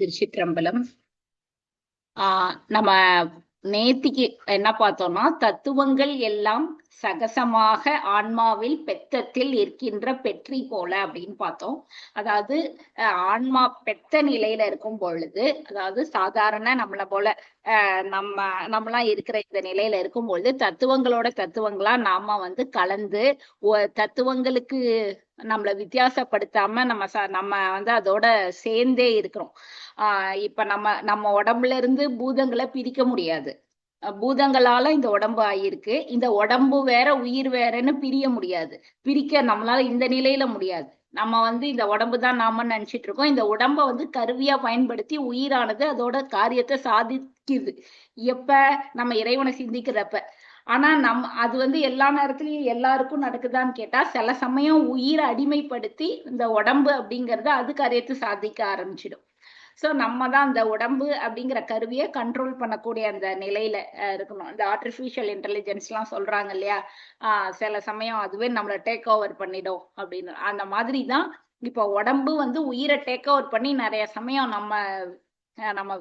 திருச்சிற்றம்பலம். நம்ம நேத்திக்கு என்ன பார்த்தோம்னா, தத்துவங்கள் எல்லாம் சகசமாக ஆன்மாவில் பெத்தத்தில் இருக்கின்ற பெற்றி போல அப்படின்னு பார்த்தோம். அதாவது ஆன்மா பெத்த நிலையில இருக்கும் பொழுது, அதாவது சாதாரண நம்மள போல நம்மலாம் இருக்கிற இந்த நிலையில இருக்கும் பொழுது தத்துவங்களோட தத்துவங்களா நாம கலந்து தத்துவங்களுக்கு நம்மள வித்தியாசப்படுத்தாம நம்ம அதோட சேர்ந்தே இருக்கிறோம். இப்ப நம்ம நம்ம உடம்புல இருந்து பூதங்களை பிரிக்க முடியாது. பூதங்களால இந்த உடம்பு ஆயிருக்கு. இந்த உடம்பு வேற உயிர் வேறன்னு பிரிய முடியாது. பிரிக்க நம்மளால இந்த நிலையில முடியாது. நம்ம இந்த உடம்பு தான் நாம நினைச்சிட்டு இருக்கோம். இந்த உடம்ப கருவியா பயன்படுத்தி உயிரானது அதோட காரியத்தை சாதிக்குது. எப்ப நம்ம இறைவனை சிந்திக்கிறப்ப. ஆனா அது எல்லா நேரத்திலயும் எல்லாருக்கும் நடக்குதான்னு கேட்டா, சில சமயம் உயிரை அடிமைப்படுத்தி இந்த உடம்பு அப்படிங்கறது அது காரியத்தை சாதிக்க ஆரம்பிச்சிடும். சோ நம்ம தான் அந்த உடம்பு அப்படிங்கிற கருவியை கண்ட்ரோல் பண்ணக்கூடிய அந்த நிலையில இருக்கணும். இந்த ஆர்டிபிஷியல் இன்டெலிஜென்ஸ் எல்லாம் சொல்றாங்க இல்லையா? சில சமயம் அதுவே நம்மளை டேக் ஓவர் பண்ணிடும் அப்படின்னு. அந்த மாதிரி தான் இப்போ உடம்பு உயிரை டேக் ஓவர் பண்ணி நிறைய சமயம் நம்ம நம்ம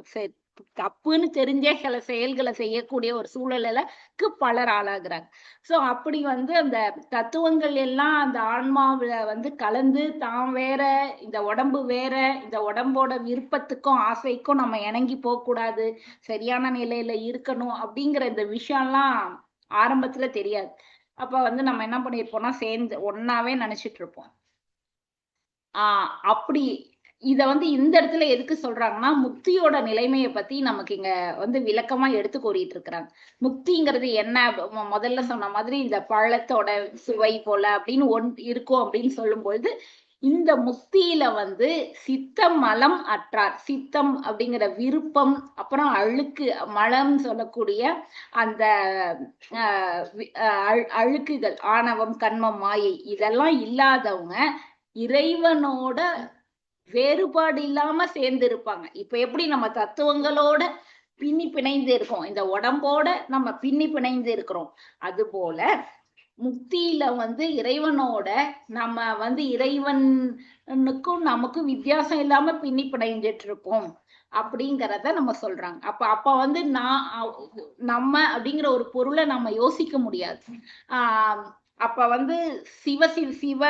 தப்புன்னு தெரிஞ்சே சில செயல்களை செய்யக்கூடிய ஒரு சூழலுக்கு பலர் ஆளாகிறாங்க. சோ அப்படி அந்த தத்துவங்கள் எல்லாம் அந்த ஆன்மாவில கலந்து தான் வேற, இந்த உடம்பு வேற, இந்த உடம்போட விருப்பத்துக்கும் ஆசைக்கும் நம்ம இணங்கி போக கூடாது, சரியான நிலையில இருக்கணும் அப்படிங்கிற இந்த விஷயம்லாம் ஆரம்பத்துல தெரியாது. அப்ப நம்ம என்ன பண்ணிருப்போம்னா, சேர்ந்து ஒன்னாவே நினைச்சிட்டு இருப்போம். அப்படி இத இந்த இடத்துல எதுக்கு சொல்றாங்கன்னா, முக்தியோட நிலைமையை பத்தி நமக்கு இங்க விளக்கமா எடுத்து கூறிட்டு இருக்கிறாங்க. முக்திங்கிறது என்ன? முதல்ல சொன்ன மாதிரி இந்த பழத்தோட சுவை போல அப்படின்னு இருக்கும் அப்படின்னு சொல்லும்பொழுது, இந்த முக்தியில சித்தம் மலம் அற்றார். சித்தம் அப்படிங்கிற விருப்பம், அப்புறம் அழுக்கு மலம் சொல்லக்கூடிய அந்த அழுக்குகள், ஆணவம், கண்மம், மாயை இதெல்லாம் இல்லாதவங்க இறைவனோட வேறுபாடு இல்லாம சேர்ந்து இருப்பாங்க. இப்ப எப்படி நம்ம தத்துவங்களோட பின்னி பிணைந்து இருக்கோம், இந்த உடம்போட நம்ம பின்னி பிணைந்து இருக்கிறோம், அது போல முக்தியில இறைவனோட நம்ம இறைவனுக்கும் நமக்கும் வித்தியாசம் இல்லாம பின்னி பிணைஞ்சிட்டு இருப்போம் அப்படிங்கிறத நம்ம சொல்றாங்க. அப்ப நம்ம அப்படிங்கிற ஒரு பொருளை நம்ம யோசிக்க முடியாது. அப்ப சிவ சிவ சிவ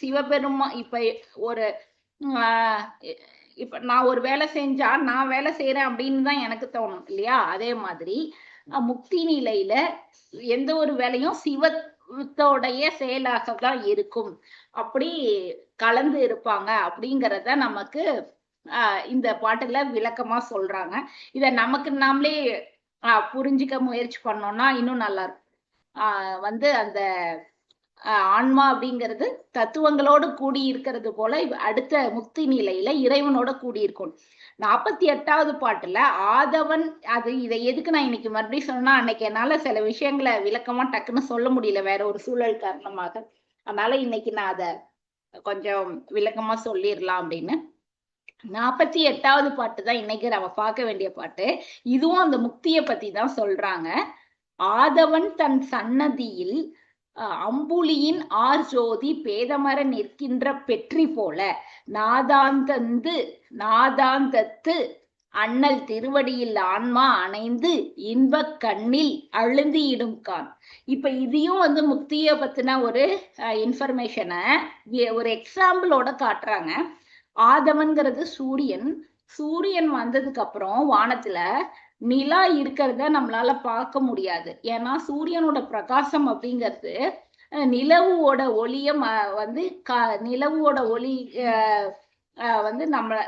சிவபெருமா இப்ப ஒரு இப்ப நான் ஒரு வேலை செஞ்சா நான் வேலை செய்யறேன் அப்படின்னு தான் எனக்கு தோணும் இல்லையா? அதே மாதிரி முக்தி நிலையில எந்த ஒரு வேலையும் சிவத்தோடைய செயலாகத்தான் இருக்கும். அப்படி கலந்து இருப்பாங்க அப்படிங்கிறத நமக்கு இந்த பாட்டுல விளக்கமா சொல்றாங்க. இத நமக்கு நாமளே புரிஞ்சுக்க முயற்சி பண்ணோம்னா இன்னும் நல்லா இருக்கும். அந்த ஆன்மா அப்படிங்கிறது தத்துவங்களோடு கூடி இருக்கிறது போல அடுத்த முக்தி நிலையில இறைவனோட கூடி இருக்கணும். 48வது பாட்டுல ஆதவன், இதை எதுக்கு நான் இன்னைக்கு மறுபடியும் சொன்னா, அன்னைக்கு என்னால சில விஷயங்களை விளக்கமா டக்குன்னு சொல்ல முடியல வேற ஒரு சூழல் காரணமாக. அதனால இன்னைக்கு நான் அத கொஞ்சம் விளக்கமா சொல்லிடலாம் அப்படின்னு. 48வது பாட்டு தான் இன்னைக்கு நம்ம பார்க்க வேண்டிய பாட்டு. இதுவும் அந்த முக்தியை பத்தி தான் சொல்றாங்க. ஆதவன் தன் சன்னதியில் அம்புலியின் ஆர் ஜோதி பேதமர நிற்கின்ற பெற்றி போல நாதாந்தத்து அண்ணல் திருவடியில் ஆன்மா அணைந்து இன்பக் கண்ணில் அழுந்தியிடும் கான். இப்ப இதையும் முக்திய பத்தின ஒரு இன்ஃபர்மேஷனை ஒரு எக்ஸாம்பிளோட காட்டுறாங்க. ஆதவன்கிறது சூரியன் வந்ததுக்கு அப்புறம் வானத்துல நிலா இருக்கிறத நம்மளால பார்க்க முடியாது. ஏன்னா சூரியனோட பிரகாசம் அப்படிங்கிறது நிலவோட ஒளிய நிலவோட ஒளி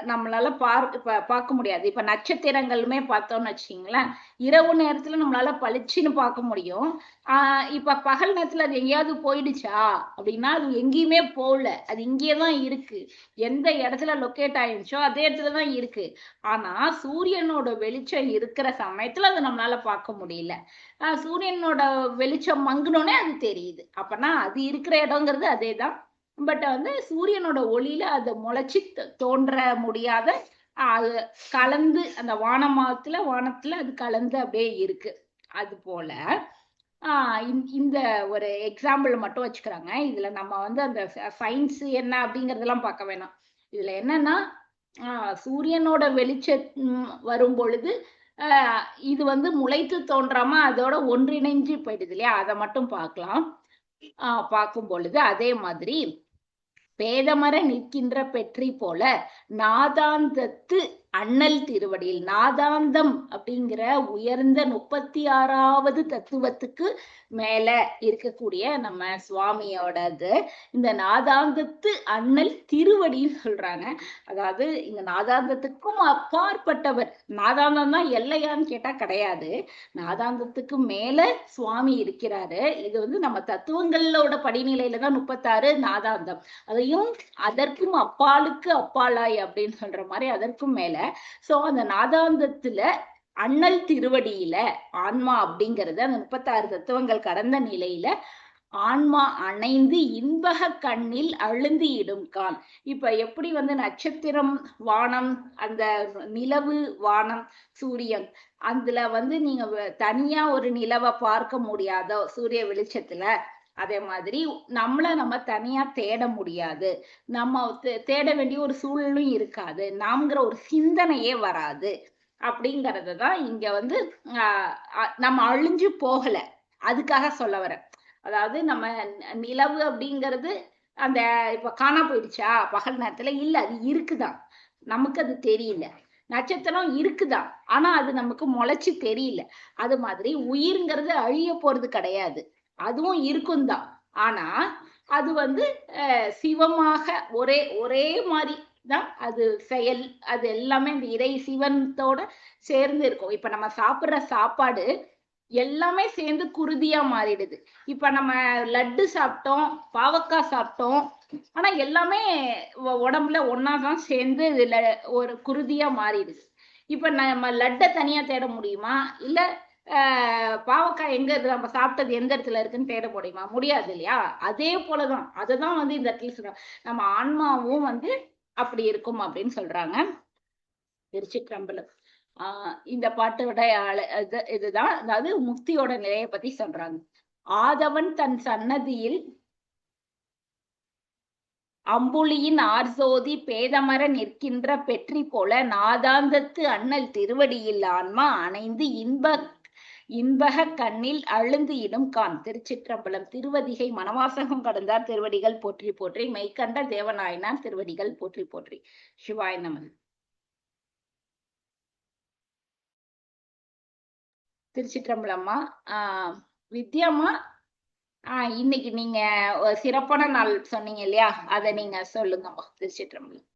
நம்மளால பார்க்க முடியாது. இப்ப நட்சத்திரங்களுமே பார்த்தோம்னு வச்சுக்கீங்களேன், இரவு நேரத்துல நம்மளால பளிச்சுன்னு பார்க்க முடியும். இப்ப பகல் நேரத்துல அது எங்கேயாவது போயிடுச்சா அப்படின்னா அது எங்கேயுமே போகல, அது இங்கேயேதான் இருக்கு. எந்த இடத்துல லொக்கேட் ஆயிருச்சோ அதே இடத்துலதான் இருக்கு. ஆனா சூரியனோட வெளிச்சம் இருக்கிற சமயத்துல அதை நம்மளால பார்க்க முடியல. சூரியனோட வெளிச்சம் மங்குனோடனே அது தெரியுது. அப்பனா அது இருக்கிற இடங்கிறது அதேதான். பட் சூரியனோட ஒளியில அது முளைச்சு தோன்ற முடியாத அது கலந்து அந்த வானத்துல அது கலந்து அப்படியே இருக்கு. அது போல இந்த ஒரு எக்ஸாம்பிள் மட்டும் வச்சுக்கிறாங்க. இதுல நம்ம அந்த சயின்ஸ் என்ன அப்படிங்கறதெல்லாம் பார்க்க வேணாம். இதுல என்னன்னா சூரியனோட வெளிச்சம் வரும் பொழுது இது வந்து முளைத்து தோன்றாம அதோட ஒன்றிணைஞ்சு போயிடுது இல்லையா, அதை மட்டும் பார்க்கலாம். பார்க்கும் பொழுது அதே மாதிரி பேதமர நிற்கின்ற பெற்றி போல நாதாந்தத்து அண்ணல் திருவடியில், நாதாந்தம் அப்படிங்கிற உயர்ந்த 36வது தத்துவத்துக்கு மேல இருக்கக்கூடிய நம்ம சுவாமியோடது இந்த நாதாந்தத்து அண்ணல் திருவடின்னு சொல்றாங்க. அதாவது இந்த நாதாந்தத்துக்கும் அப்பாற்பட்டவர். நாதாந்தம் தான் எல்லையான்னு கேட்டா கிடையாது, நாதாந்தத்துக்கு மேல சுவாமி இருக்கிறாரு. இது வந்து நம்ம தத்துவங்களோட படிநிலையில தான் 36 நாதாந்தம், அதையும் அதற்கும் அப்பாலுக்கு அப்பாலாய் அப்படின்னு சொல்ற மாதிரி அதற்கும் மேல. சோ அந்த நாதாந்தத்துல அண்ணல் திருவடியில ஆன்மா அப்படிங்கறது அந்த 36 தத்துவங்கள் கடந்த நிலையில ஆன்மா அணைந்து இன்பக கண்ணில் அழுந்தி இடும் கான். இப்ப எப்படி வந்து நட்சத்திரம் வானம், அந்த நிலவு வானம் சூரியன், அதுல வந்து நீங்க தனியா ஒரு நிலவை பார்க்க முடியாதோ சூரிய வெளிச்சத்துல, அதே மாதிரி நம்ம தனியா தேட முடியாது, நம்ம தேட வேண்டிய ஒரு சூழலும் இருக்காது, நாம்ங்கிற ஒரு சிந்தனையே வராது. அப்படிங்கறதுதான் இங்க வந்து நம்ம அழிஞ்சு போகல, அதுக்காக சொல்ல வர. அதாவது நம்ம நிலவு அப்படிங்கிறது அந்த இப்ப காணா போயிடுச்சா பகல் நேரத்துல, இல்ல அது இருக்குதான், நமக்கு அது தெரியல. நட்சத்திரம் இருக்குதான், ஆனா அது நமக்கு முளைச்சு தெரியல. அது மாதிரி உயிர்ங்கிறது அழிய போறது கிடையாது, அதுவும் இருக்கும் தான். ஆனா அது வந்து சிவமாக ஒரே ஒரே மாதிரி தான் அது செயல், அது எல்லாமே இந்த இறை சிவனத்தோட சேர்ந்து இருக்கும். இப்ப நம்ம சாப்பிடுற சாப்பாடு எல்லாமே சேர்ந்து குருதியா மாறிடுது. இப்ப நம்ம லட்டு சாப்பிட்டோம், பாவக்காய் சாப்பிட்டோம், ஆனா எல்லாமே உடம்புல ஒன்னாதான் சேர்ந்து இதுல ஒரு குருதியா மாறிடுது. இப்ப நம்ம லட்டை தனியா தேட முடியுமா, இல்ல பாவக்காய் எங்க இருக்கு, நம்ம சாப்பிட்டது எந்த இடத்துல இருக்குன்னு தேட முடியுமா, முடியாது இல்லையா. அதே போலதான் அதுதான் வந்து இந்த இடத்துல சொல்றாங்க, நம்ம ஆன்மாவும் வந்து அப்படி இருக்கும் அப்படின்னு சொல்றாங்க. திருச்சிற்றம்பலம். இந்த பாட்டோட இதுதான், அதாவது முக்தியோட நிலையை பத்தி சொல்றாங்க. ஆதவன் தன் சன்னதியில் அம்புலியின் ஆர்சோதி பேதமர நிற்கின்ற பெற்றி போல நாதாந்தத்து அண்ணல் திருவடியில் ஆன்மா அணைந்து இன்பக கண்ணில் அழுந்து இடும் கான். திருச்சிற்றம்பலம். திருவதிகை மனவாசகம் கடந்தார் திருவடிகள் போற்றி போற்றி, மெய்கண்ட தேவநாயனார் திருவடிகள் போற்றி போற்றி. சிவாய நம. திருச்சிற்றம்பலம்மா. வித்யாம்மா, இன்னைக்கு நீங்க சிறப்பான நாள் சொன்னீங்க இல்லையா, அதை நீங்க சொல்லுங்கம்மா. திருச்சிற்றம்பலம்.